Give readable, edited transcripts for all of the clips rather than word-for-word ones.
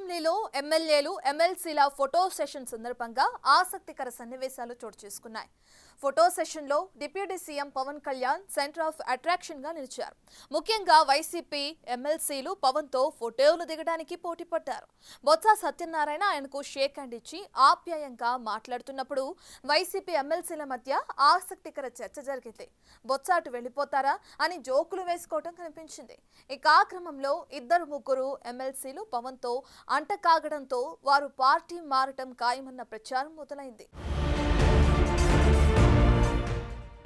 అసెంబ్లీలో ఎమ్మెల్యేలు ఎమ్మెల్సీల photo session సందర్భంగా ఆసక్తికర సన్నివేశాలు చోటు చేసుకున్నాయి. ఫోటో సెషన్లో deputy CM Pawan Kalyan centre of attraction గా నిలిచారు. ముఖ్యంగా వైసీపీ ఎమ్మెల్సీలు పవన్ తో ఫోటోలు దిగడానికి పోటీ పడ్డారు. బొత్స సత్యనారాయణ ఆయనకు షేక్ హ్యాండ్ ఇచ్చి ఆప్యాయంగా మాట్లాడుతున్నప్పుడు వైసీపీ ఎమ్మెల్సీల మధ్య ఆసక్తికర చర్చ జరిగింది. బొత్స అటు వెళ్లిపోతారా అని జోకులు వేసుకోవడం కనిపించింది. ఈ కార్యక్రమంలో ఇద్దరు ముగ్గురు ఎమ్మెల్సీలు పవన్ తో అంటకాగడంతో వారు పార్టీ మారటం ఖాయమన్న ప్రచారం మొదలైంది.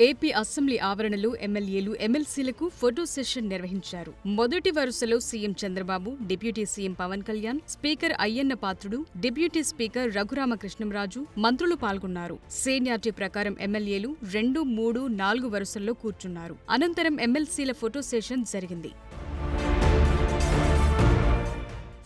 ఏపీ అసెంబ్లీ ఆవరణలో ఎమ్మెల్యేలు ఎమ్మెల్సీలకు ఫోటో సెషన్ నిర్వహించారు. మొదటి వరుసలో CM Chandrababu, deputy CM Pawan Kalyan, speaker Ayyanna Patrudu, deputy speaker Raghuramakrishnamraju, మంత్రులు పాల్గొన్నారు. సీనియారిటీ ప్రకారం ఎమ్మెల్యేలు 2, 3, 4 వరుసల్లో కూర్చున్నారు. అనంతరం ఎమ్మెల్సీల ఫోటో సెషన్ జరిగింది.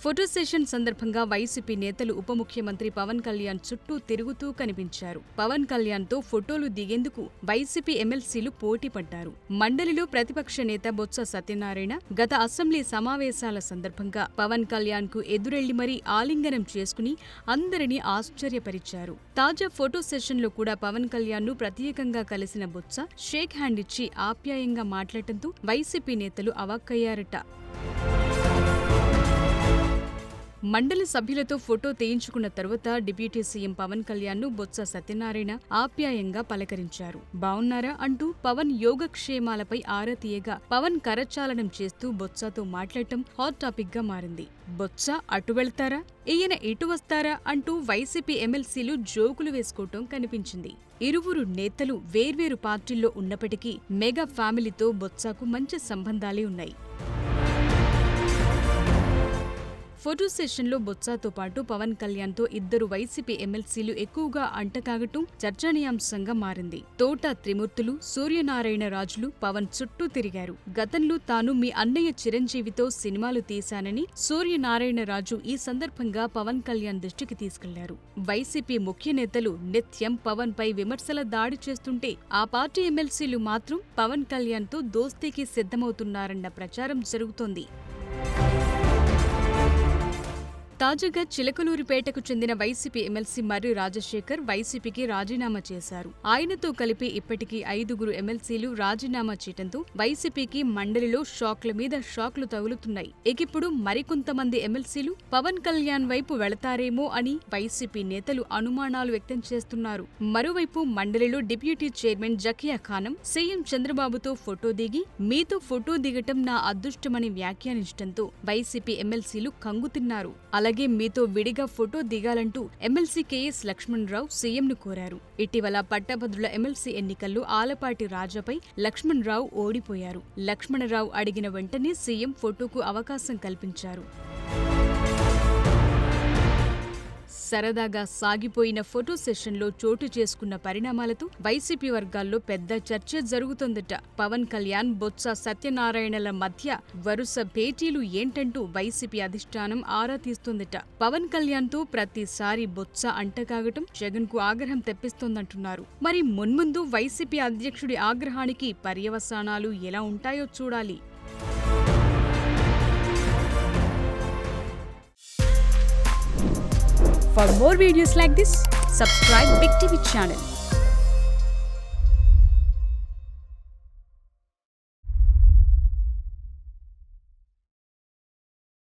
ఫోటో సెషన్ సందర్భంగా వైసీపీ నేతలు ఉప ముఖ్యమంత్రి పవన్ కళ్యాణ్ చుట్టూ తిరుగుతూ కనిపించారు. పవన్ కళ్యాణ్ తో ఫోటోలు దిగేందుకు వైసీపీ ఎమ్మెల్సీలు పోటీ పడ్డారు. మండలిలో ప్రతిపక్ష నేత బొత్స సత్యనారాయణ గత అసెంబ్లీ సమావేశాల సందర్భంగా పవన్ కళ్యాణ్ కు ఎదురెళ్లి మరీ ఆలింగనం చేసుకుని అందరినీ ఆశ్చర్యపరిచారు. తాజా ఫోటో సెషన్ లో కూడా పవన్ కళ్యాణ్ ను ప్రత్యేకంగా కలిసిన బొత్స షేక్ హ్యాండ్ ఇచ్చి ఆప్యాయంగా మాట్లాడటంతో వైసీపీ నేతలు అవాక్కయ్యారట. మండలి సభ్యులతో ఫోటో తీయించుకున్న తరువాత డిప్యూటీ సీఎం పవన్ కళ్యాణ్ ను బొత్స సత్యనారాయణ ఆప్యాయంగా పలకరించారు. బావున్నారా అంటూ పవన్ యోగక్షేమాలపై ఆరా తీయగా పవన్ కరచాలనం చేస్తూ బొత్సతో మాట్లాడటం హాట్ టాపిక్ గా మారింది. బొత్స అటు వెళ్తారా, ఈయన ఇటు వస్తారా అంటూ వైసీపీ ఎమ్మెల్సీలు జోకులు వేసుకోవటం కనిపించింది. ఇరువురు నేతలు వేర్వేరు పార్టీల్లో ఉన్నప్పటికీ మెగా ఫ్యామిలీతో బొత్సకు మంచి సంబంధాలే ఉన్నాయి. ఫోటో సెషన్లో బొత్సతో పాటు పవన్ కళ్యాణ్ తో ఇద్దరు వైసీపీ ఎమ్మెల్సీలు ఎక్కువగా అంటకాగటం చర్చనీయాంశంగా మారింది. తోట త్రిమూర్తులు, సూర్యనారాయణ రాజులు పవన్ చుట్టూ తిరిగారు. గతంలో తాను మీ అన్నయ్య చిరంజీవితో సినిమాలు తీశానని సూర్యనారాయణ రాజు ఈ సందర్భంగా పవన్ కళ్యాణ్ దృష్టికి తీసుకెళ్లారు. వైసీపీ ముఖ్య నేతలు నిత్యం పవన్ పై విమర్శల దాడి చేస్తుంటే ఆ పార్టీ ఎమ్మెల్సీలు మాత్రం పవన్ కళ్యాణ్ తో దోస్తీకి సిద్ధమవుతున్నారన్న ప్రచారం జరుగుతోంది. తాజాగా చిలకలూరిపేటకు చెందిన వైసీపీ ఎమ్మెల్సీ మర్రి రాజశేఖర్ వైసీపీకి రాజీనామా చేశారు. ఆయనతో కలిపి ఇప్పటికీ 5 ఎమ్మెల్సీలు రాజీనామా చేయడంతో వైసీపీకి మండలిలో షాక్ల మీద షాక్లు తగులుతున్నాయి. ఇకిప్పుడు మరికొంతమంది ఎమ్మెల్సీలు పవన్ కళ్యాణ్ వైపు వెళతారేమో అని వైసీపీ నేతలు అనుమానాలు వ్యక్తం చేస్తున్నారు. మరోవైపు మండలిలో deputy chairman Zakia Khanam CM చంద్రబాబుతో ఫోటో దిగి మీతో ఫోటో దిగటం నా అదృష్టమని వ్యాఖ్యానించడంతో వైసీపీ ఎమ్మెల్సీలు కంగుతిన్నారు. అలాగే మీతో విడిగా ఫోటో దిగాలంటూ ఎమ్మెల్సీ కేఎస్ లక్ష్మణరావు సీఎంను కోరారు. ఇటీవల పట్టభద్రుల ఎమ్మెల్సీ ఎన్నికల్లో ఆలపాటి రాజాపై లక్ష్మణరావు ఓడిపోయారు. లక్ష్మణరావు అడిగిన వెంటనే సీఎం ఫోటోకు అవకాశం కల్పించారు. సరదాగా సాగిపోయిన ఫోటో సెషన్లో చోటు చేసుకున్న పరిణామాలతో వైసీపీ వర్గాల్లో పెద్ద చర్చ జరుగుతోందట. పవన్ కళ్యాణ్, బొత్స సత్యనారాయణల మధ్య వరుస భేటీలు ఏంటంటూ వైసీపీ అధిష్టానం ఆరా తీస్తోందట. పవన్ కళ్యాణ్ తో ప్రతిసారి బొత్స అంటకాగటం జగన్ కు ఆగ్రహం తెప్పిస్తోందంటున్నారు. మరి మున్ముందు వైసీపీ అధ్యక్షుడి ఆగ్రహానికి పర్యవసానాలు ఎలా ఉంటాయో చూడాలి. For more videos like this, subscribe Big TV channel.